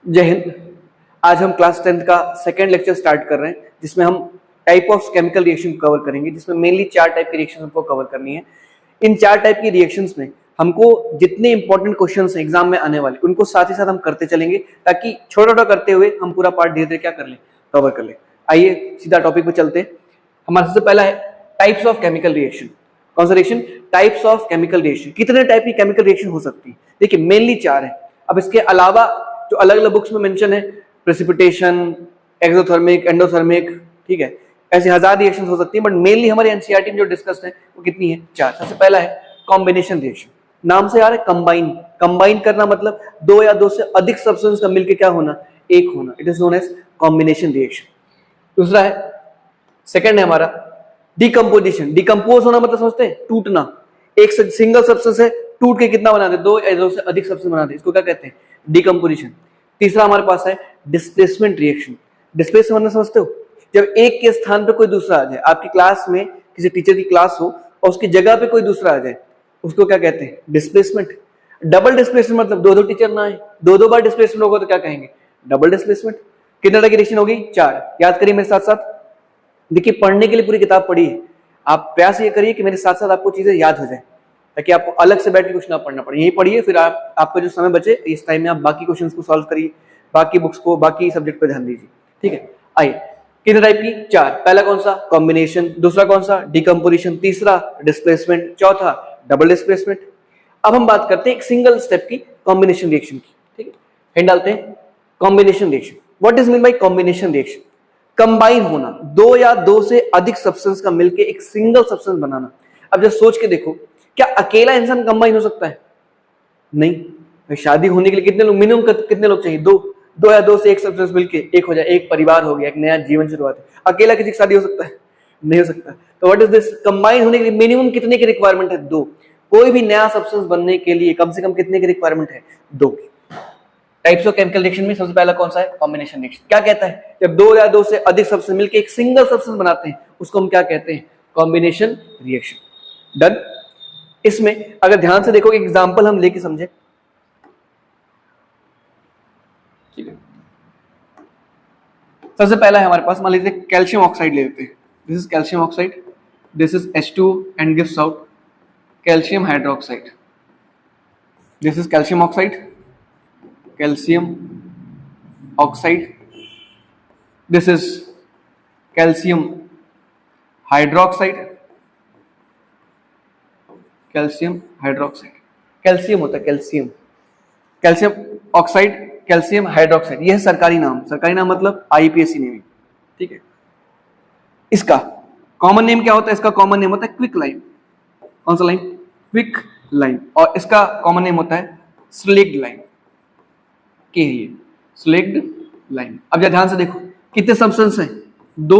जय हिंद। आज हम क्लास 10th का सेकेंड लेक्चर स्टार्ट कर रहे हैं जिसमें हम type of chemical reaction cover करेंगे, जिसमें मेनली 4 टाइप की रिएक्शन हमको कवर करनी है। इन 4 टाइप की रिएक्शंस में हमको जितने इंपॉर्टेंट क्वेश्चंस हैं एग्जाम में आने वाले उनको साथ ही साथ हम करते चलेंगे, ताकि छोटा छोटा करते हुए हम पूरा पार्ट धीरे धीरे क्या कर लें, कवर कर लें। आइए सीधा टॉपिक पे चलते हैं। हमारा सबसे पहला है टाइप्स ऑफ केमिकल रिएक्शन। कौन सा reaction? Types of chemical reaction. कितने टाइप की केमिकल रिएक्शन हो सकती है? देखिए मेनली 4 है। अब इसके अलावा जो अलग अलग बुक्स में मेंशन है, प्रेसिपिटेशन, एक्सोथर्मिक, एंडोथर्मिक, ठीक है, ऐसे 1000 रिएक्शंस हो सकती है, बट मेनली हमारे एनसीईआरटी में जो डिस्कस्ड है वो कितनी है? 4। सबसे पहला है कॉम्बिनेशन रिएक्शन। नाम से यार है कंबाइन। कंबाइन करना मतलब 2 या 2 से अधिक सब्सटेंस का मिलकर क्या होना? एक होना। It is known as combination reaction. दूसरा है, सेकंड है हमारा डिकम्पोजिशन। डिकम्पोज होना मतलब समझते हैं? टूटना। एक सिंगल सब्सटेंस है, टूट के कितना बना दे? 2 या 2 से अधिक सब्सटेंस बना दे, इसको क्या कहते हैं? डिकम्पोजिशन। तीसरा हमारे पास है डिस्प्लेसमेंट रिएक्शन। डिस्प्लेसमेंट मतलब समझते हो? जब एक के स्थान पे कोई दूसरा आ जाए, आपकी क्लास में किसी टीचर की क्लास हो और उसकी जगह पे कोई दूसरा आ जाए, उसको क्या कहते हैं? डिस्प्लेसमेंट। डबल डिस्प्लेसमेंट मतलब 2 टीचर ना आए, 2 बार डिस्प्लेसमेंट होगा तो क्या कहेंगे? Double displacement. कितने तरह की रिएक्शन होगी? 4। याद करिए मेरे साथ साथ। देखिए पढ़ने के लिए पूरी किताब पढ़िए, आप प्रयास ये करिए कि मेरे साथ साथ आपको चीजें याद हो जाए, ताकि आपको अलग से बैठ के कुछ ना पढ़ना पड़े। यही पढ़िए, फिर आपका जो समय बचे इस टाइम में आप बाकी क्वेश्चंस को सॉल्व करिए, बाकी बुक्स को, बाकी सब्जेक्ट पर ध्यान दीजिए। ठीक है, आइए। कितने टाइप की? 4। पहला कौन सा? कॉम्बिनेशन। दूसरा कौन सा? डिकम्पोजिशन। तीसरा डिस्प्लेसमेंट। चौथा डबल डिस्प्लेसमेंट। अब हम बात करते हैं एक सिंगल स्टेप की कॉम्बिनेशन रिएक्शन की। ठीक है, हेड डालते हैं combination reaction. What is mean by combination reaction? Combine होना, 2 या 2 से अधिक सब्सटेंस का मिलकर एक सिंगल सब्सटेंस बनाना। अब जब सोच के देखो, क्या अकेला इंसान कंबाइन हो सकता है? नहीं। शादी होने के लिए कितने लोग, मिनिमम कितने लोग चाहिए? 2 या 2 से एक सब्सटेंस मिलकर एक हो जाए, एक परिवार हो गया, एक नया जीवन शुरुआत है। अकेला किसी की शादी हो सकता है? नहीं हो सकता। तो व्हाट इज दिस? कंबाइन होने के लिए मिनिमम कितने की रिक्वायरमेंट है? 2। कोई भी नया सब्सटेंस बनने के लिए कम से कम कितने की रिक्वायरमेंट है? 2 की। टाइप्स ऑफ केमिकल रिएक्शन में सबसे पहला कौन सा है? Combination reaction. क्या कहता है? जब 2 या 2 से अधिक सब्सटेंस मिलकर एक सिंगल सब्सटेंस बनाते हैं, उसको हम क्या कहते हैं? Combination reaction. डन। इसमें अगर ध्यान से देखो, एग्जांपल हम लेके समझे। ठीक है, सबसे पहला है हमारे पास, मान लीजिए कैल्शियम ऑक्साइड ले लेते हैं। This is calcium oxide, this is H2 and gives out calcium hydroxide. This is calcium oxide, calcium oxide, this is calcium hydroxide, calcium hydroxide. Calcium होता है calcium, calcium oxide, calcium hydroxide. यह है सरकारी नाम। सरकारी नाम मतलब IUPAC नेम। ठीक है, इसका कॉमन नेम क्या होता है? इसका कॉमन नेम होता है क्विक लाइम। कौन सा लाइम? Quick lime. और इसका कॉमन नेम होता है स्लेग्ड लाइम। के है ये स्लेग्ड लाइम। अब जरा ध्यान से देखो, कितने सब्सटेंस हैं? 2।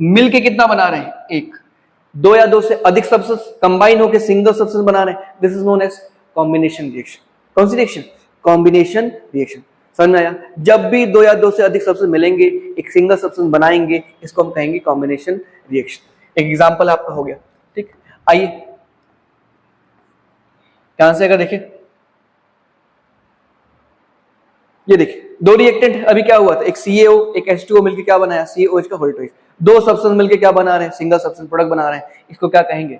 मिलके कितना बना रहे हैं? 1। 2 या 2 से अधिक सब्सटेंस कंबाइन होकर सिंगल सब्सटेंस बना रहे हैं। This is known as combination reaction. कौन सी रिएक्शन? Combination reaction. समझ में आया? जब भी 2 या 2 से अधिक सब्सटेंस मिलेंगे, एक सिंगल सब्सटेंस बनाएंगे, इसको हम कहेंगे कॉम्बिनेशन रिएक्शन। एक एग्जांपल आपका हो गया। ठीक, आइए ध्यान से अगर देखें, ये देखिए 2 रिएक्टेंट। अभी क्या हुआ था? एक CaO एक H2O मिलकर क्या बनाया? CaOH का होल ट्वाइस। 2 सब्सटेंस मिलकर क्या बना रहे हैं? सिंगल सब्सटेंस प्रोडक्ट बना रहे हैं। इसको क्या कहेंगे?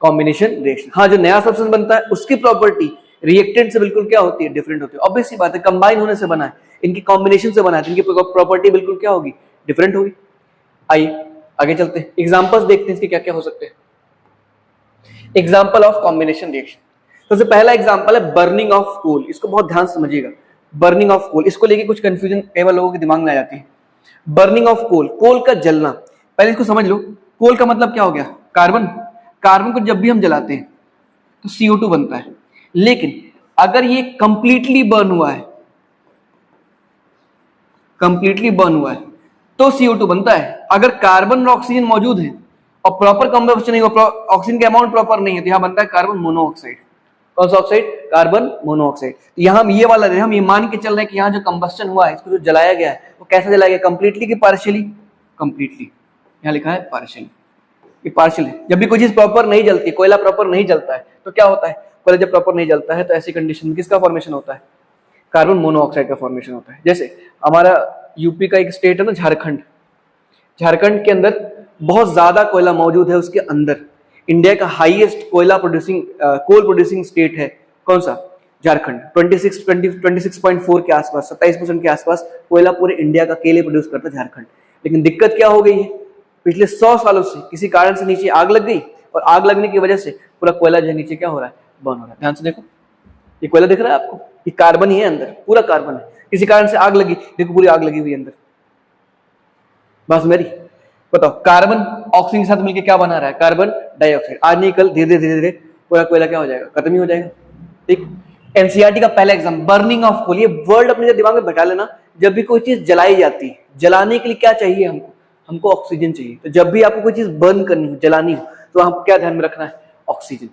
Combination reaction. हाँ, जो नया सब्सटेंस बनता है उसकी प्रॉपर्टी रिएक्टेंट से बिल्कुल क्या होती है? डिफरेंट होती है। ऑब्वियस सी बात है, कंबाइन होने से बना है, इनकी कॉम्बिनेशन से बना है, इनकी प्रॉपर्टी बिल्कुल क्या होगी? डिफरेंट होगी। आइए आगे चलते हैं, एग्जांपल्स देखते हैं इसके क्या क्या हो सकते हैं। Example of combination reaction. सबसे पहला एग्जांपल है बर्निंग ऑफ कोल। इसको बहुत ध्यान से समझिएगा। बर्निंग ऑफ कोल, इसको लेके कुछ कंफ्यूजन कई बार लोगों के दिमाग में आ जाती है। बर्निंग ऑफ कोल, कोल का जलना। पहले इसको समझ लो, कोल का मतलब क्या हो गया? कार्बन। कार्बन को जब भी हम जलाते हैं तो CO2 बनता है, लेकिन अगर ये कंप्लीटली बर्न हुआ है, कंप्लीटली बर्न हुआ है तो CO2 बनता है। अगर कार्बन और ऑक्सीजन मौजूद है और प्रॉपर कंबस्शन नहीं हुआ, ऑक्सीजन का अमाउंट प्रॉपर नहीं है, तो यहां बनता है कार्बन मोनोऑक्साइड। कौन सा ऑक्साइड? Carbon monoxide. तो यहां हम ये वाला हम ये मान के चल रहे हैं कि यहां जो कंबस्टन हुआ है, इसको जो जलाया गया है, वो कैसे जलाया गया? कंप्लीटली कि पार्शियली? कंप्लीटली। यहां लिखा है पार्शियली, ये पार्शियल है। जब भी कोई चीज प्रॉपर नहीं जलती, कोयला प्रॉपर नहीं जलता है, तो क्या होता है? कोयला जब प्रॉपर नहीं जलता है तो ऐसी कंडीशन में किसका फॉर्मेशन होता है? कार्बन मोनोऑक्साइड का फॉर्मेशन होता है। जैसे हमारा यूपी का एक स्टेट है ना झारखंड, झारखंड के अंदर बहुत ज्यादा कोयला मौजूद है, उसके अंदर इंडिया का हाईएस्ट कोयला प्रोड्यूसिंग कोल प्रोड्यूसिंग स्टेट है कौन सा? झारखंड। 26.4 के आसपास, 27% के आसपास कोयला पूरे इंडिया का अकेले प्रोड्यूस करता है झारखंड। लेकिन दिक्कत क्या हो गई है, पिछले 100 सालों से किसी कारण से नीचे आग लग गई, और आग लगने की वजह से पूरा कोयला जो है नीचे क्या हो रहा है, बर्न हो रहा है। ध्यान से देखो, ये कोयला दिख रहा है आपको, ये कार्बन ही है अंदर, पूरा कार्बन है। किसी कारण से आग लगी, देखो पूरी आग लगी हुई है अंदर। बस मेरी बताओ, कार्बन ऑक्सीजन के साथ मिलकर क्या बना रहा है? Carbon dioxide. आज नहीं कल धीरे धीरे पूरा कोयला क्या हो जाएगा, खत्म ही हो जाएगा। ठीक, एनसीईआरटी का पहला एग्जाम बर्निंग ऑफ कोल, ये वर्ड अपने दिमाग में बैठा लेना। जब भी कोई चीज जलाई जाती है, जलाने के लिए क्या चाहिए हमको? हमको ऑक्सीजन चाहिए। तो जब भी आपको कोई चीज बर्न करनी हो, जलानी हो, तो आपको क्या ध्यान में रखना है? ऑक्सीजन।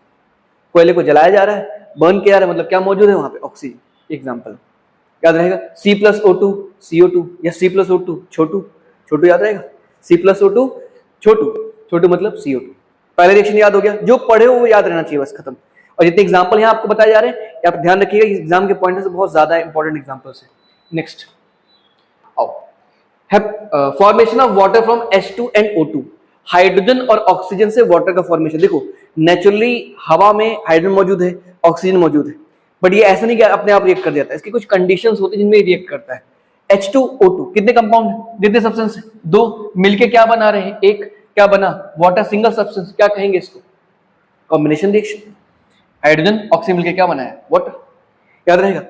कोयले को जलाया जा रहा है, बर्न किया जा रहा है, मतलब क्या मौजूद है वहां पे? ऑक्सीजन। एग्जाम्पल याद रहेगा, C+O2 CO2 या C+O2 छोटू, छोटू याद रहेगा, C+O2 छोटू, छोटू मतलब CO2। पहले रिएक्शन याद हो गया, जो पढ़े हो वो याद रहना चाहिए, बस खत्म। और जितने एग्जाम्पल यहाँ आपको बताए जा रहे हैं, आप ध्यान रखिएगा, एग्जाम के पॉइंट से बहुत ज्यादा इंपॉर्टेंट एग्जाम्पल्स है। नेक्स्ट आओ, formation of water from H2 and O2, hydrogen और ऑक्सीजन से वाटर का फॉर्मेशन। देखो नेचुरली हवा में हाइड्रोजन मौजूद है, ऑक्सीजन मौजूद है, बट ये ऐसा नहीं कि अपने आप रिएक्ट कर जाता है, इसकी कुछ कंडीशंस होती है जिनमें रिएक्ट करता है। H2O2 कितने कंपाउंड है? जितने सब्सटेंस है, दो मिलके क्या बना रहे हैं? एक क्या बना? वाटर, सिंगल सब्सटेंस, क्या कहेंगे इसको? Combination reaction. हाइड्रोजन ऑक्सीजन मिलके क्या बना है? वाटर। याद रहेगा,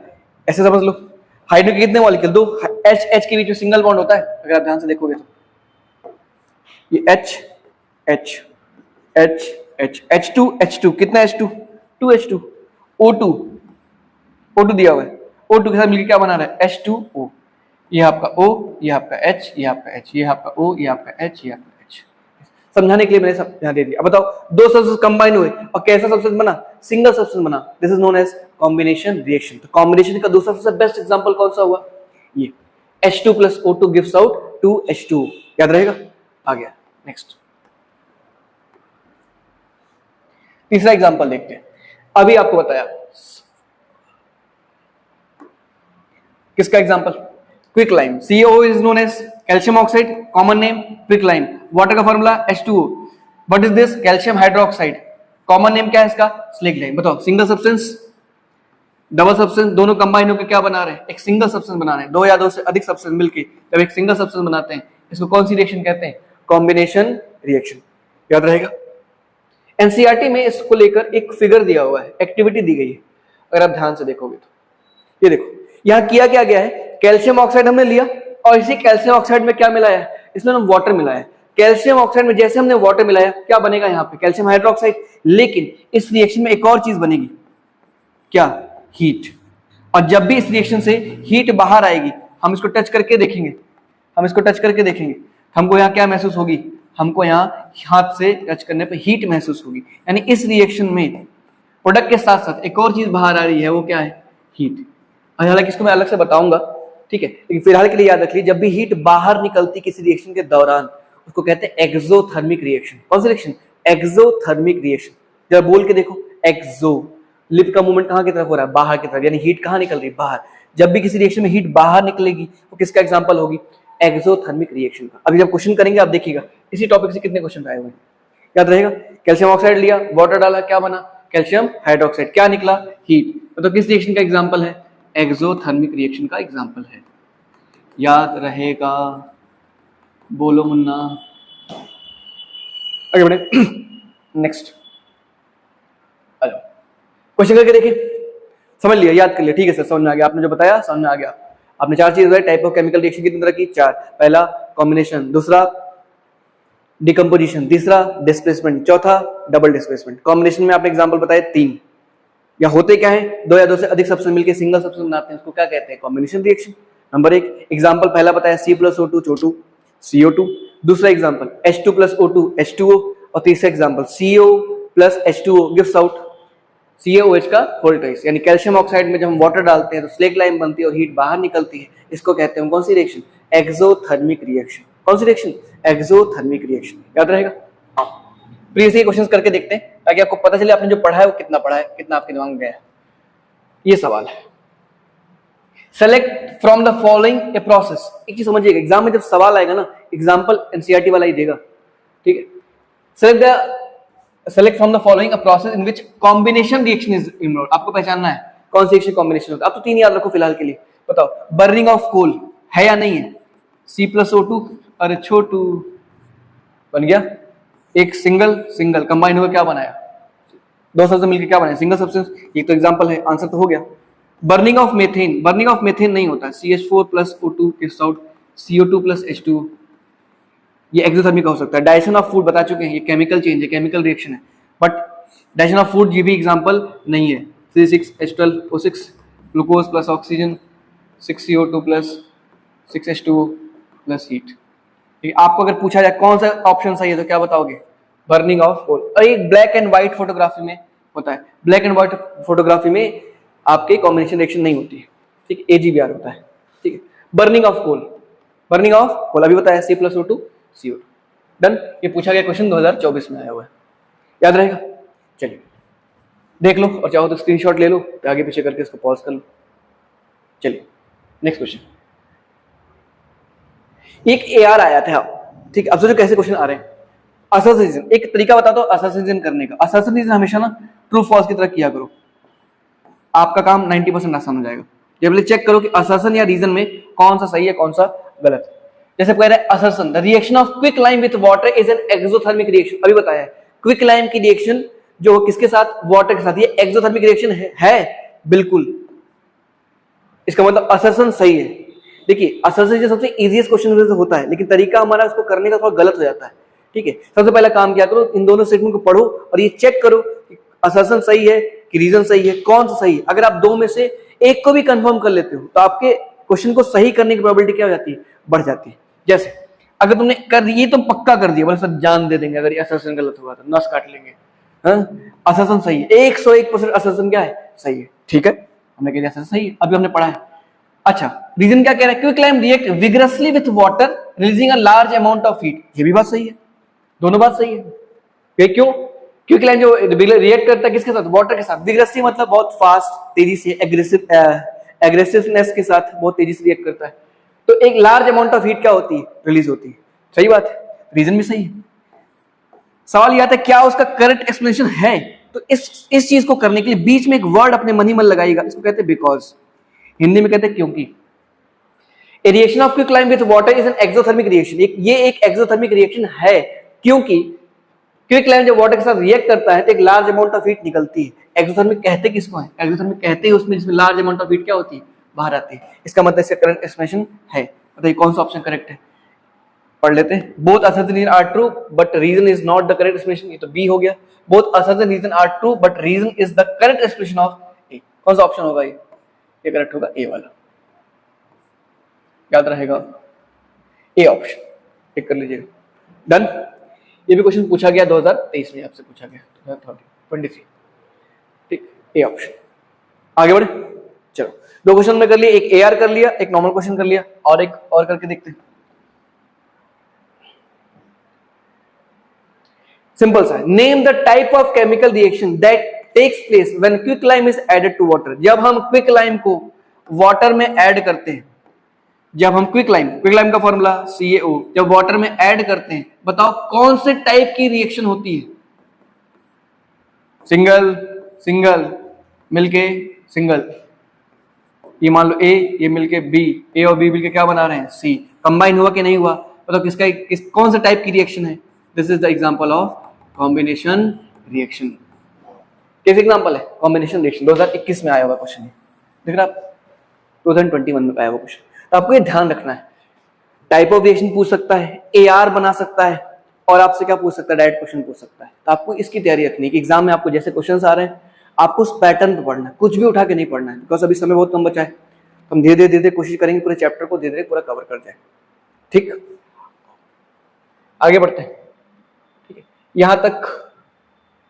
ऐसे समझ लो। हाइड्रोजन के कितने मॉलिक्यूल? दो। H के बीच में सिंगल बॉन्ड होता है, अगर आप ध्यान से देखोगे तो ये H2 कितना H2? 2H2। O2 दिया हुआ है, O2 के साथ मिलकर क्या बना रहा है? H2O। ये आपका O, ये आपका H, ये आपका H, ये आपका O, ये आपका H, ये आपका H। समझाने के लिए मैंने सब ध्यान दे दिया। अब बताओ, दो सब्सटेंस कंबाइन हुए और कैसा सब्सटेंस बना? सिंगल सब्सटेंस बना। This is known as combination reaction. तो कॉम्बिनेशन का दूसरा सबसे बेस्ट एग्जांपल कौन सा हुआ? ये H2 plus O2 gives out 2H2O। याद रहेगा? आ गया। नेक्स्ट तीसरा एग्जांपल देखते हैं। अभी आपको बताया किसका example? Quick lime. CO is known as calcium oxide, common name quick lime. Water का formula H2O। What is this? Calcium hydroxide. Common name क्या है इसका? Slaked lime. बताओ, सिंगल सब्सटेंस, डबल सब्सटेंस, दोनों कंबाइन होकर क्या बना रहे हैं? एक सिंगल सब्सटेंस बना रहे हैं। दो या दो से अधिक सब्सटेंस मिलकर जब एक सिंगल सब्सटेंस बनाते हैं, इसको कौन सी रिएक्शन कहते हैं? Combination reaction. याद रहेगा। एनसीईआरटी में इसको लेकर एक फिगर दिया हुआ है, एक्टिविटी दी गई है, अगर आप ध्यान से देखोगे तो। ये देखो, यहां किया क्या गया है? कैल्शियम ऑक्साइड हमने लिया और इसी कैल्शियम ऑक्साइड में क्या मिलाया है? इसमें हम वाटर मिलाया है। कैल्शियम ऑक्साइड में जैसे हमने वाटर मिलाया, क्या बनेगा यहाँ पे? Calcium hydroxide. लेकिन इस रिएक्शन में एक और चीज बनेगी, क्या? हीट। और जब भी इस रिएक्शन से हीट बाहर आएगी, हम इसको टच करके देखेंगे, हमको यहाँ क्या महसूस होगी? हमको यहाँ हाथ से टच करने पे हीट महसूस होगी। यानी इस रिएक्शन में प्रोडक्ट के साथ साथ एक और चीज बाहर आ रही है, वो क्या है? हीट। हालांकि इसको मैं अलग से बताऊंगा, ठीक है, लेकिन फिलहाल के लिए याद रखिए, जब भी हीट बाहर निकलती किसी रिएक्शन के दौरान, उसको कहते हैं एक्सोथर्मिक रिएक्शन। कौन सी रिएक्शन? Exothermic reaction. जब बोल के देखो, एक्सो, लिप का मूवमेंट कहां की तरफ हो रहा है? बाहर की तरफ, यानी हीट कहां निकल रही है? बाहर। जब भी किसी रिएक्शन में हीट बाहर निकलेगी, वो किसका एग्जांपल होगी? एक्सोथर्मिक रिएक्शन का। अभी जब क्वेश्चन करेंगे आप देखिएगा, इसी टॉपिक से कितने क्वेश्चन आए हुए हैं, याद रहेगा। कैल्शियम ऑक्साइड लिया, वाटर डाला, क्या बना? Calcium hydroxide. क्या निकला? हीट। तो किस रिएक्शन का एग्जांपल है? एक्सोथर्मिक रिएक्शन का एग्जांपल है। याद रहेगा, बोलो मुन्ना। आगे बढ़े। नेक्स्ट आ जाओ, क्वेश्चन करके देखिए। समझ लिया, याद कर लिया, ठीक है सर, समझ में आ गया। आपने जो बताया समझ में आ गया। आपने चार चीजें, टाइप ऑफ केमिकल रिएक्शन कितनी तरह की? चार। पहला कॉम्बिनेशन, दूसरा डिकम्पोजिशन, तीसरा डिस्प्लेसमेंट, चौथा डबल डिस्प्लेसमेंट। कॉम्बिनेशन में आपने एग्जांपल बताए तीन। या होते क्या है? दो या दो से अधिक सब्सटेंस मिलकर सिंगल सब्सटेंस बनाते हैं, उसको क्या कहते हैं? Combination reaction. नंबर एक एग्जांपल पहला बताया C+O2 छोटू, CO2। दूसरा example H2 plus O2 H2O। और तीसरा example CO plus H2O gives out CaOH का होल ट्वाइस। यानी कैल्शियम ऑक्साइड में जब हम वाटर डालते हैं तो स्लेग लाइम बनती है और हीट बाहर निकलती है। इसको कहते हैं कौन सी रिएक्शन? Exothermic reaction. कौन सी रिएक्शन? Exothermic reaction. याद रहेगा। प्लीज ये क्वेश्चंस करके देखते हैं ताकि आपको पता चले आपने जो पढ़ा है वो कितना पढ़ा है, कितना आपके दिमाग में गया है। ये सवाल है, select from the following a process. एक चीज समझिएगा, एग्जाम में जब सवाल आएगा ना, एग्जाम्पल एनसीईआरटी वाला ही देगा, ठीक है। Select from the following a process in which combination reaction is involve. आपको पहचानना है कौन सी रिएक्शन कॉम्बिनेशन होता है। आप तो 3 याद रखो फिलहाल के लिए। बताओ बर्निंग ऑफ कोल है या नहीं है? C+O2, अरे छोटू बन गया एक सिंगल कंबाइन हुआ क्या बनाया, 2 सब्सटेंस मिलकर क्या बनाया, सिंगल सब्सटेंस। ये तो एग्जांपल है, आंसर तो हो गया। Burning of methane, burning of methane नहीं होता, CH4 plus O2 gives out CO2 plus H2, ये एक्सोथर्मिक हो सकता है। डाइजेशन ऑफ फूड बता चुके हैं, ये केमिकल चेंज है, केमिकल रिएक्शन है, बट डाइजेशन ऑफ फूड ये भी एग्जांपल नहीं है। C6H12O6 glucose plus oxygen 6CO2 plus 6H2O plus heat. आपको अगर पूछा जाए कौन सा ऑप्शन सही है तो क्या बताओगे? Burning of coal. और एक ब्लैक एंड व्हाइट फोटोग्राफी में होता है, ब्लैक एंड व्हाइट फोटोग्राफी में आपके कॉम्बिनेशन रिएक्शन नहीं होती है, ठीक, AgBr होता है, ठीक है। Burning of coal, burning of coal अभी बताया C+O2 CO2। डन, ये पूछा गया क्वेश्चन 2024 में आया हुआ है, याद रहेगा। चलिए देख लो, और चाहो तो स्क्रीनशॉट ले लो, तो आगे पीछे करके इसको पॉज कर लो। चलिए नेक्स्ट क्वेश्चन। एक AR आया था, ठीक है। अब सोचो कैसे क्वेश्चन आ रहे हैं। असर्शन, एक तरीका बता दो असर्शन करने का। असर्शन हमेशा ना ट्रू फॉल्स की तरह किया करो, आपका काम 90% आसान हो जाएगा। जब पहले चेक करो कि असर्शन या रीजन में कौन सा सही है कौन सा गलत। जैसे कह रहे हैं assertion, the reaction of quick lime with water is an exothermic reaction. अभी बताया है क्विक लाइम की रिएक्शन जो किसके साथ, वाटर के साथ, ये एक्सोथर्मिक रिएक्शन है बिल्कुल। इसका मतलब असर्शन सही है। देखिए असर्शन जो सबसे इजीएस्ट क्वेश्चन होता है, लेकिन तरीका हमारा उसको करने का थोड़ा गलत हो जाता है, ठीक है। सबसे पहला काम क्या करो, इन दोनों स्टेटमेंट को पढ़ो और ये चेक करो कि असर्शन सही है कि रीजन सही है, कौन सा सही है। अगर आप दो में से एक को भी कंफर्म कर लेते हो तो आपके क्वेश्चन को सही करने की प्रोबेबिलिटी क्या हो जाती है, बढ़ जाती है। जैसे अगर तुमने कर ये तो पक्का कर दिया, बोले सर जान दे देंगे अगर ये असर्शन गलत हुआ तो नस काट लेंगे, असर्शन सही है, 101% असर्शन क्या है, सही है, ठीक है, हमने कह दिया असर्शन सही है। अभी हमने पढ़ा है। अच्छा रीजन क्या कह रहा है, quick lime react vigorously with water releasing a large amount of heat, ये भी बात सही है, दोनों बात सही है। ये क्यों? क्विक लाइम जो रिएक्ट करता है किसके साथ, वाटर के साथ। विगरसली मतलब बहुत फास्ट, तेजी से, एग्रेसिवनेस के साथ बहुत तेजी से रिएक्ट करता है। तो एक लार्ज अमाउंट ऑफ हीट क्या होती है, रिलीज होती है, सही बात है, रीजन भी सही है। सवाल यह आता है क्या उसका करेक्ट एक्सप्लेनेशन है, तो इस चीज को करने के लिए बीच में एक वर्ड अपने मन ही मन लगाइएगा, इसको कहते हैं बिकॉज, हिंदी में कहते हैं क्योंकि। ए reaction of quick lime with water is an exothermic reaction, ये एक एक्सोथर्मिक रिएक्शन है क्योंकि क्विक लाइम जब वाटर के साथ रिएक्ट करता है तो एक लार्ज अमाउंट ऑफ हीट निकलती है। एक्सोथर्मिक कहते किसको है, एक्सोथर्मिक कहते हैं उसमें जिसमें लार्ज अमाउंट ऑफ हीट क्या होती है, बाहर आती है। इसका मतलब इसका करेक्ट एक्सप्लेनेशन है। बताइए कौन सा ऑप्शन करेक्ट है, पढ़ लेते हैं। Both assertion are true but reason is not the correct explanation, ये तो बी हो गया। Both assertion reason are true but reason is the correct explanation of A. कौन सा ऑप्शन होगा ये करेक्ट होगा, ए वाला, याद रहेगा, ए ऑप्शन, टिक कर लीजिएगा। डन। ये भी क्वेश्चन पूछा गया 2023 में, आपसे पूछा गया 2023, ठीक, ए ऑप्शन। आगे बढ़े, चलो 2 क्वेश्चन में कर लिए, एक AR कर लिया, एक नॉर्मल क्वेश्चन कर लिया, और एक और करके देखते हैं। सिंपल सा, name the type of chemical reaction that takes place when quicklime is added to water. जब हम क्विक लाइम को वाटर में ऐड करते हैं, जब हम क्विक लाइम का फॉर्मूला CaO, जब वाटर में ऐड करते हैं, बताओ कौन से टाइप की रिएक्शन होती है, सिंगल सिंगल मिलके सिंगल, ये मान लो A, ये मिलके B, A और B मिलके क्या बना रहे हैं, C, कंबाइन हुआ कि नहीं हुआ, बताओ किसका कौन सा टाइप की रिएक्शन है। This is the example of combination reaction. किस एग्जांपल है, कॉम्बिनेशन रिएक्शन। 2021 में आया हुआ क्वेश्चन, देख रहे आप, 2021 में आया हुआ क्वेश्चन। तो आपको ये ध्यान रखना है, टाइप ऑफ रिएक्शन पूछ सकता है, AR बना सकता है, और आपसे क्या पूछ सकता है, डायरेक्ट क्वेश्चन पूछ सकता है। तो आपको इसकी तैयारी रखनी है कि एग्जाम में आपको जैसे क्वेश्चंस आ रहे हैं आपको उस पैटर्न पे पढ़ना है, कुछ भी उठा के नहीं पढ़ना है, बिकॉज अभी समय बहुत कम बचा है। हम धीरे धीरे कोशिश करेंगे पूरे चैप्टर को धीरे धीरे पूरा कवर कर जाए, ठीक। आगे बढ़ते हैं, ठीक है, यहां तक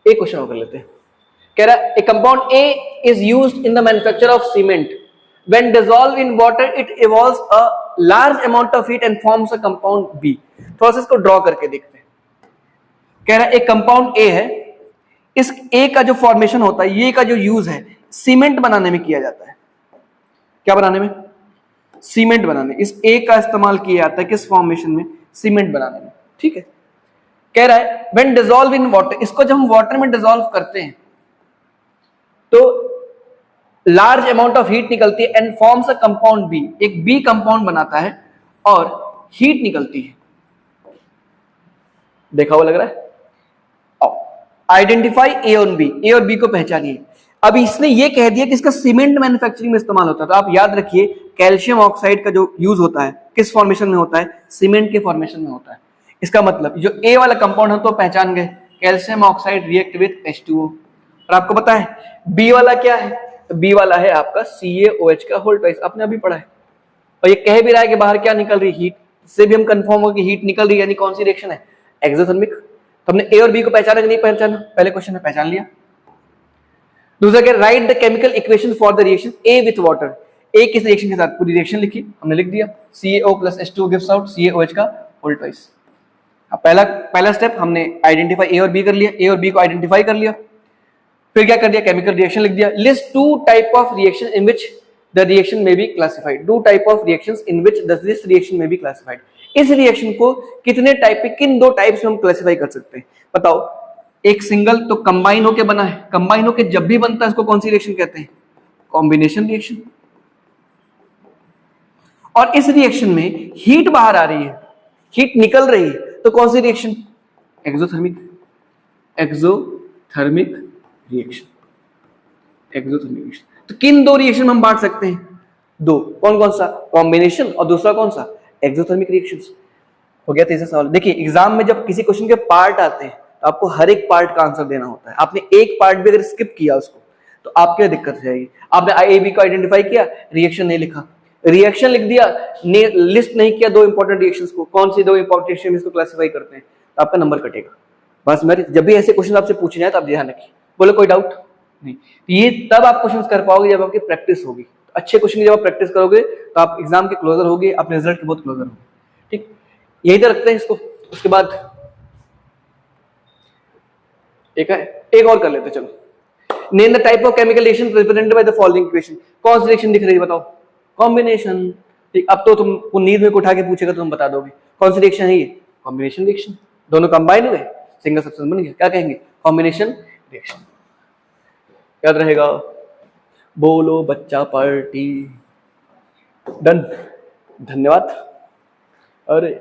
एक क्वेश्चन और कर लेते हैं। कह रहा है ए compound A is used in the manufacture of cement, when dissolved in water it evolves a large amount of heat and forms a compound B। Process को ड्रॉ करके देखते हैं। कह रहा है एक कंपाउंड A है, इस A का जो फॉर्मेशन होता है, ये का जो यूज है सीमेंट बनाने में किया जाता है। क्या बनाने में, सीमेंट बनाने, इस ए का इस्तेमाल किया जाता है किस फॉर्मेशन में, सीमेंट बनाने में, ठीक है। कह रहा है व्हेन डिसॉल्व इन वाटर, इसको जब हम वाटर में डिसॉल्व करते हैं तो लार्ज अमाउंट ऑफ हीट निकलती है and forms a compound B, एक बी कंपाउंड बनाता है और हीट निकलती है। देखा हुआ लग रहा है। आइडेंटिफाई ए और बी, ए और बी को पहचानिए। अब इसने ये कह दिया कि इसका सीमेंट मैन्युफैक्चरिंग में इस्तेमाल होता है, तो आप याद रखिए कैल्शियम ऑक्साइड का जो यूज होता है किस फॉर्मेशन में होता है, सीमेंट के फॉर्मेशन में होता है। इसका मतलब जो ए वाला कंपाउंड हम तो पहचान गए, calcium oxide react with H2O। और आपको पता है बी वाला क्या है, बी वाला है आपका CaOH का होल ट्वाइस, आपने अभी पढ़ा है। और ये कह भी रहा है कि बाहर क्या निकल रही, हीट। इससे भी हम कंफर्म हो कि हीट निकल रही है, यानी कौन सी रिएक्शन है, एक्सोथर्मिक। तो हमने ए और बी को पहचाना कि नहीं पहचाना, पहले क्वेश्चन में पहचान लिया। दूसरा क्या, write the chemical equation for the reaction A with water, A किस रिएक्शन के साथ, पूरी रिएक्शन लिखी, हमने लिख दिया CaO + H2O gives out CaOH का होल ट्वाइस। अब पहला स्टेप हमने आइडेंटिफाई ए और बी कर लिया, ए और बी को आइडेंटिफाई कर लिया। फिर क्या कर दिया, केमिकल रिएक्शन लिख दिया। List 2 type of reaction in which the reaction में be classified, 2 type of reactions in which this reaction में बी क्लासिफाइड। इस रिएक्शन को कितने टाइप पे, किन 2 टाइप्स में हम क्लासिफाई कर सकते हैं, बताओ। एक सिंगल तो कंबाइन होके बना है, कंबाइन होके जब भी बनता है इसको कौन सी रिएक्शन कहते हैं, कॉम्बिनेशन रिएक्शन। और इस रिएक्शन में हीट बाहर आ रही है, हीट निकल रही है, तो कौन सी reaction, exothermic, exothermic reaction, exothermic reaction. तो किन 2 रिएक्शन में हम बांट सकते हैं, 2, कौन कौन सा, कॉम्बिनेशन और दूसरा कौन सा, एक्सोथर्मिक रिएक्शंस। हो गया तीसरा सवाल। देखिए एग्जाम में जब किसी क्वेश्चन के पार्ट आते हैं तो आपको हर एक पार्ट का आंसर देना होता है। आपने एक पार्ट भी अगर स्किप किया उसको तो आपके लिए दिक्कत हो जाएगी। आपने IAB को आइडेंटिफाई किया, रिएक्शन नहीं लिखा, रिएक्शन लिख दिया, लिस्ट नहीं किया 2 इंपॉर्टेंट रिएक्शंस को, कौन सी 2 इंपॉर्टेंट रिएक्शन इसको क्लासिफाई करते हैं, तो आपका नंबर कटेगा। बस मेरे जब भी ऐसे क्वेश्चन आपसे पूछे जाए तो आप ध्यान रखिए, बोले कोई डाउट नहीं। ये तब आप क्वेश्चन कर पाओगे जब आपकी प्रैक्टिस होगी। अच्छे क्वेश्चन की जब आप प्रैक्टिस करोगे तो आप एग्जाम के क्लोजर होगे, अपने रिजल्ट के बहुत क्लोजर होगे, ठीक। यही तो रखते हैं इसको। उसके बाद एक और कर लेते, चलो। Name the type of chemical reaction represented by the following equation, कौन सी रिएक्शन दिख रही है बताओ, कॉम्बिनेशन, ठीक। अब तो तुमको नींद में उठा के पूछेगा तो तुम बता दोगे कौन सी रिएक्शन है ये, कॉम्बिनेशन रिएक्शन। दोनों कंबाइन हुए, सिंगल सब्सटेंस बन गया, क्या कहेंगे, कॉम्बिनेशन रिएक्शन। याद रहेगा, बोलो बच्चा पार्टी। डन, धन्यवाद। अरे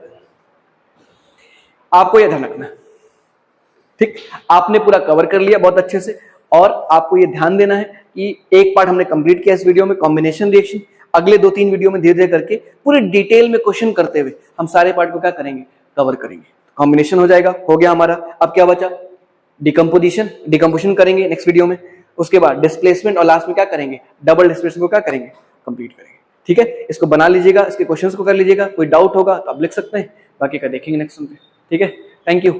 आपको यह ध्यान रखना, ठीक। आपने पूरा कवर कर लिया बहुत अच्छे से, और आपको ये ध्यान देना है कि एक पार्ट हमने कंप्लीट किया इस वीडियो में, कॉम्बिनेशन रिएक्शन। अगले 2-3 वीडियो में धीरे धीरे करके पूरी डिटेल में क्वेश्चन करते हुए हम सारे पार्ट को क्या करेंगे, कवर करेंगे। कॉम्बिनेशन हो जाएगा, हो गया हमारा। अब क्या बचा, डिकम्पोजिशन करेंगे नेक्स्ट वीडियो में। उसके बाद डिस्प्लेसमेंट, और लास्ट में क्या करेंगे, डबल डिस्प्लेसमेंट को क्या करेंगे, कंप्लीट करेंगे, ठीक है। इसको बना लीजिएगा, इसके क्वेश्चंस को कर लीजिएगा। कोई डाउट होगा तो आप लिख सकते हैं, बाकी का देखेंगे नेक्स्ट में, ठीक है। Thank you.